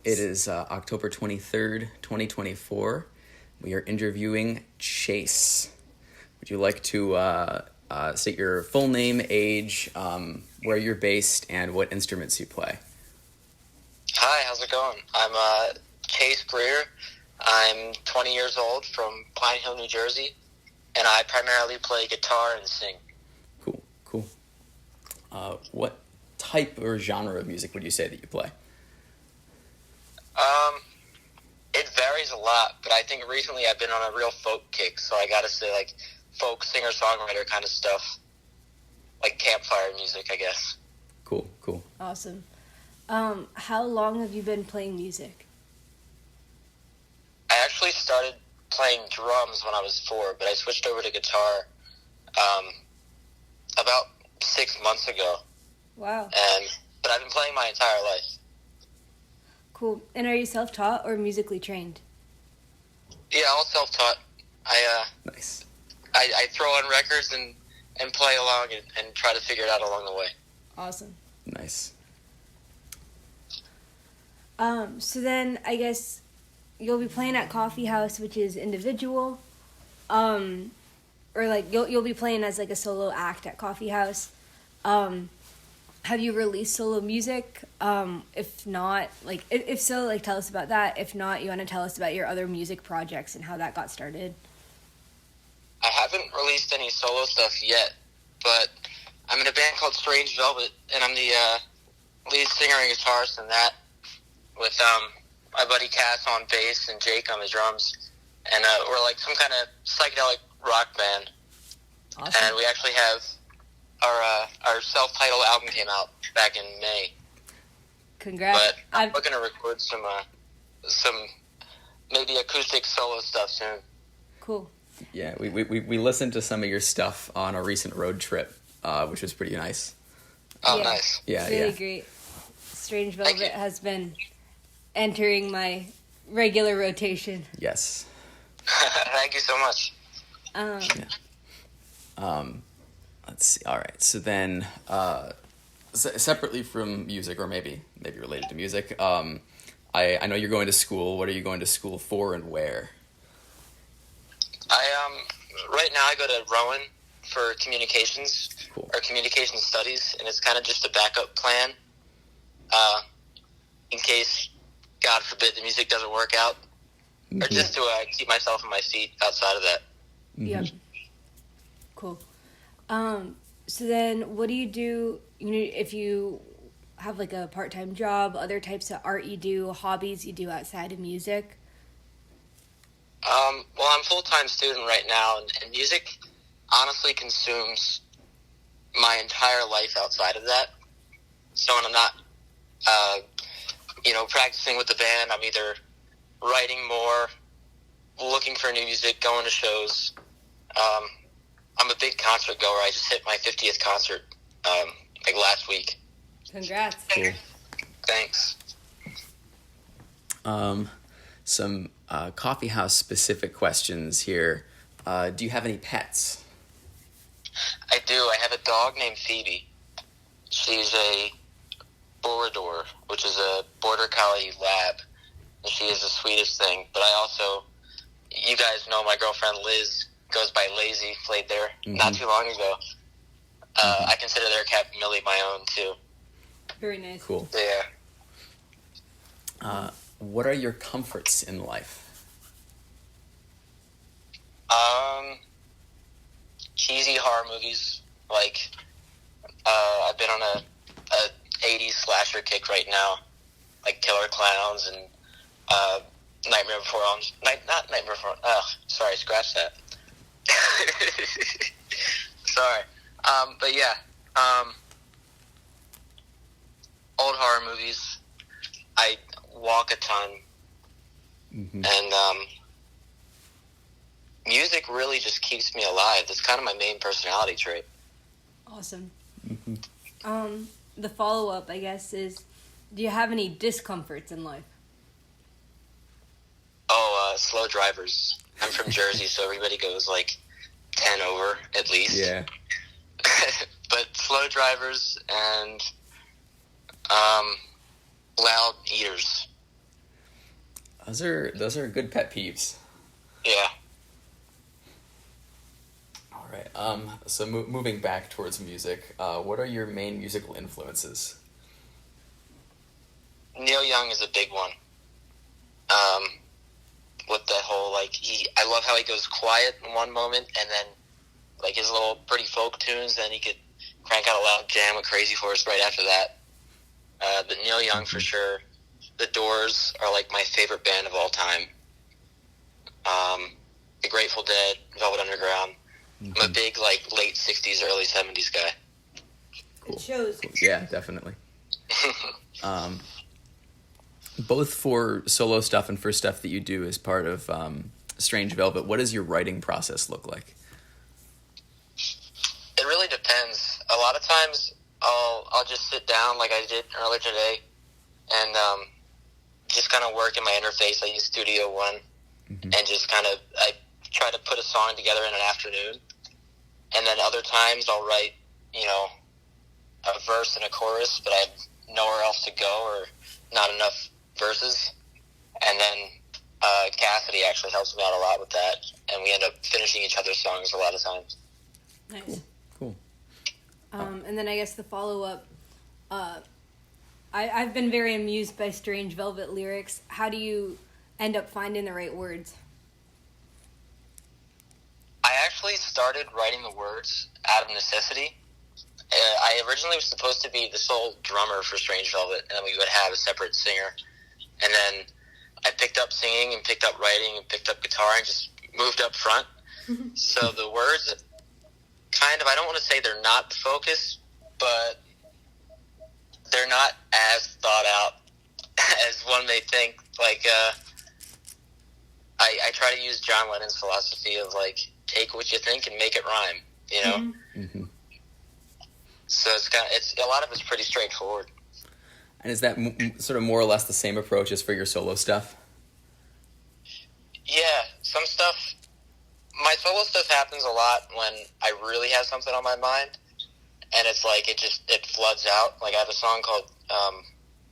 It is October 23rd, 2024. We are interviewing Chase. Would you like to state your full name, age, where you're based, and what instruments you play? Hi, how's it going? I'm Chase Greer. I'm 20 years old from Pine Hill, New Jersey, and I primarily play guitar and sing. Cool. What type or genre of music would you say that you play? It varies a lot, but I think recently I've been on a real folk kick, so I gotta say, like, folk singer-songwriter kind of stuff. Like campfire music, I guess. Cool. Awesome. How long have you been playing music? I actually started playing drums when I was 4, but I switched over to guitar about 6 months ago. Wow. But I've been playing my entire life. Cool. And are you self-taught or musically trained? Yeah, all self-taught. Nice. I throw on records and play along and try to figure it out along the way. Awesome. Nice. So then I guess you'll be playing at Coffee House, which is individual, or like you'll be playing as like a solo act at Coffee House. Have you released solo music? If not, like if so, like tell us about that. If not, you want to tell us about your other music projects and how that got started. I haven't released any solo stuff yet, but I'm in a band called Strange Velvet, and I'm the lead singer and guitarist in that, with my buddy Cass on bass and Jake on the drums, and we're like some kind of psychedelic rock band. Awesome. And we actually have our self-titled album came out back in May. Congrats! But I'm looking to record some maybe acoustic solo stuff soon. Cool. Yeah, we listened to some of your stuff on a recent road trip, which was pretty nice. Oh, yeah, nice. Yeah, it's really yeah. great. Strange Velvet has been entering my regular rotation. Yes. Thank you so much. Let's see. All right. So then, separately from music, or maybe related to music, I know you're going to school. What are you going to school for, and where? Right now I go to Rowan for communications. Cool. Or communication studies, and it's kind of just a backup plan in case, God forbid, the music doesn't work out, or just to keep myself on my feet outside of that. Mm-hmm. Yep. Cool. So then what do you do, if you have like a part-time job, other types of art you do, hobbies you do outside of music? Well, I'm a full-time student right now, and music honestly consumes my entire life outside of that. So when I'm not, practicing with the band, I'm either writing more, looking for new music, going to shows. I'm a big concert goer. I just hit my 50th concert, last week. Congrats. Cool. Thanks. Some coffee house specific questions here. Do you have any pets? I do. I have a dog named Phoebe. She's a Borador, which is a Border Collie lab. And she is the sweetest thing. But I also, you guys know my girlfriend Liz goes by Lazy, played there not too long ago. I consider their cat Millie my own, too. Very nice. Cool. Yeah. What are your comforts in life? Cheesy horror movies. Like, I've been on a 80s slasher kick right now. Like Killer Clowns and Nightmare Before not Nightmare Before. Sorry, scratch that. Sorry. But yeah. Old horror movies. I walk a ton. Mm-hmm. And music really just keeps me alive. That's kind of my main personality trait. Awesome. Mm-hmm. The follow-up, I guess, is do you have any discomforts in life? Slow drivers. I'm from Jersey, so everybody goes like 10 over at least. Yeah. But slow drivers and loud eaters. Those are good pet peeves. Yeah. All right. So moving back towards music, what are your main musical influences? Neil Young is a big one. With the whole, like, I love how he goes quiet in one moment, and then, like, his little pretty folk tunes, then he could crank out a loud jam with Crazy Horse right after that. But Neil Young, for sure. The Doors are, like, my favorite band of all time. The Grateful Dead, Velvet Underground. I'm a big, like, late 60s, early 70s guy. Cool. It shows. Cool. Yeah, definitely. Both for solo stuff and for stuff that you do as part of Strange Velvet, what does your writing process look like? It really depends. A lot of times I'll just sit down like I did earlier today and just kind of work in my interface. I use Studio One and just I try to put a song together in an afternoon. And then other times I'll write, a verse and a chorus, but I have nowhere else to go or not enough verses. And then Cassidy actually helps me out a lot with that, and we end up finishing each other's songs a lot of times. Nice. Cool. And then I guess the follow-up, I've been very amused by Strange Velvet lyrics. How do you end up finding the right words? I actually started writing the words out of necessity. I originally was supposed to be the sole drummer for Strange Velvet, and then we would have a separate singer. And then I picked up singing and picked up writing and picked up guitar and just moved up front. So the words I don't want to say they're not the focus, but they're not as thought out as one may think. Like, I try to use John Lennon's philosophy of, like, take what you think and make it rhyme, Mm-hmm. So it's a lot of it's pretty straightforward. And is that sort of more or less the same approach as for your solo stuff? Yeah, some stuff. My solo stuff happens a lot when I really have something on my mind, and it's like it floods out. Like, I have a song called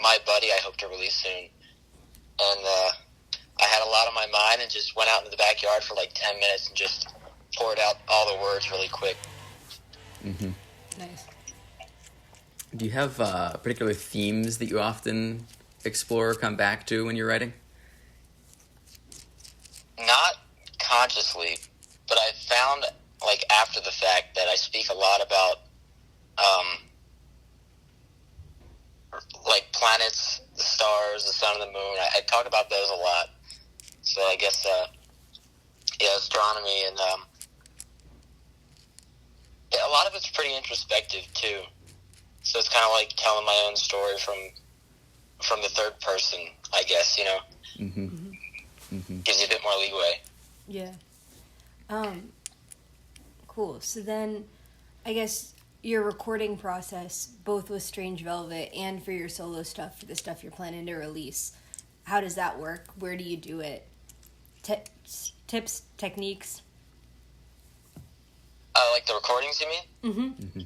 "My Buddy" I hope to release soon, and I had a lot on my mind and just went out into the backyard for like 10 minutes and just poured out all the words really quick. Mm-hmm. Nice. Do you have particular themes that you often explore or come back to when you're writing? Not consciously, but I found, like, after the fact that I speak a lot about, like, planets, the stars, the sun and the moon. I talk about those a lot. So I guess, astronomy and, a lot of it's pretty introspective, too. So it's kind of like telling my own story from the third person, I guess, Mm-hmm. Mm-hmm. Gives you a bit more leeway. Yeah. Cool. So then, I guess your recording process, both with Strange Velvet and for your solo stuff, for the stuff you're planning to release, how does that work? Where do you do it? Tips, techniques? Like the recordings, you mean? Mm-hmm.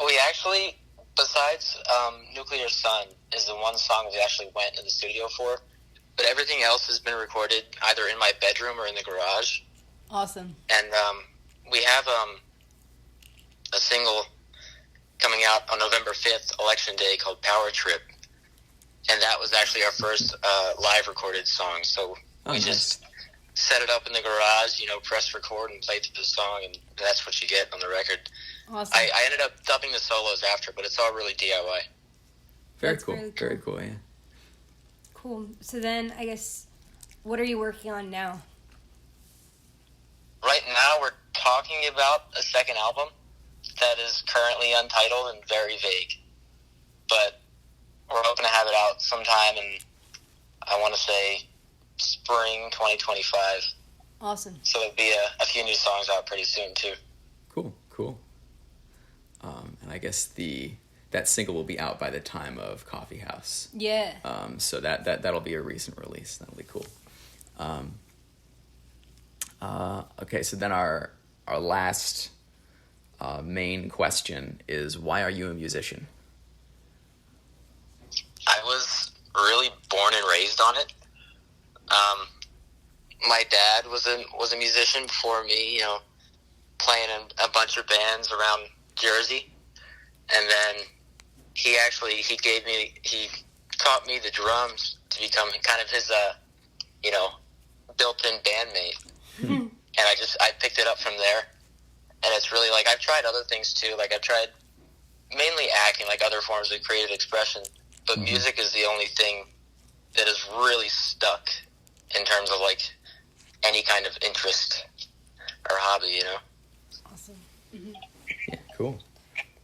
We actually, besides Nuclear Sun, is the one song we actually went in the studio for. But everything else has been recorded either in my bedroom or in the garage. Awesome. And we have a single coming out on November 5th, Election Day, called Power Trip. And that was actually our first live recorded song. So we just set it up in the garage, press record and play through the song, and that's what you get on the record. Awesome. I ended up dubbing the solos after, but it's all really DIY. Very That's cool. really cool. Very cool, yeah. Cool. So then, I guess, what are you working on now? Right now, we're talking about a second album that is currently untitled and very vague. But we're hoping to have it out sometime in, I want to say, spring 2025. Awesome. So there'll be a few new songs out pretty soon, too. Cool. And I guess that single will be out by the time of Coffee House. Yeah. So that'll be a recent release. That'll be cool. Okay, so then our last main question is, why are you a musician? I was really born and raised on it. My dad was a musician before me, playing in a bunch of bands around Jersey, and then he taught me the drums to become kind of his built-in bandmate. And I picked it up from there. And it's really like, I've tried other things too. Like, I've tried mainly acting, like other forms of creative expression, but music is the only thing that is really stuck in terms of like any kind of interest or hobby, Awesome. Yeah, cool.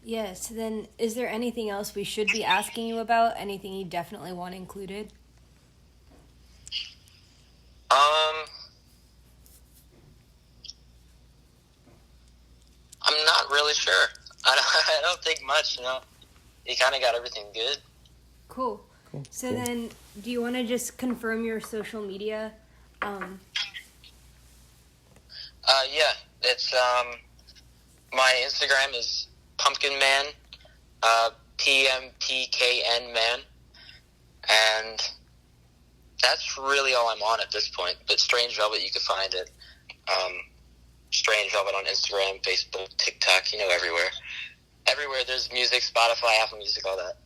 Yeah, so then is there anything else we should be asking you about? Anything you definitely want included? I'm not really sure. I don't think much, You kind of got everything good. Cool. So then, do you want to just confirm your social media? Yeah, it's, my Instagram is Pumpkin Man, PMPKN Man, and that's really all I'm on at this point. But Strange Velvet, you can find it. Strange Velvet on Instagram, Facebook, TikTok, everywhere. Everywhere there's music, Spotify, Apple Music, all that.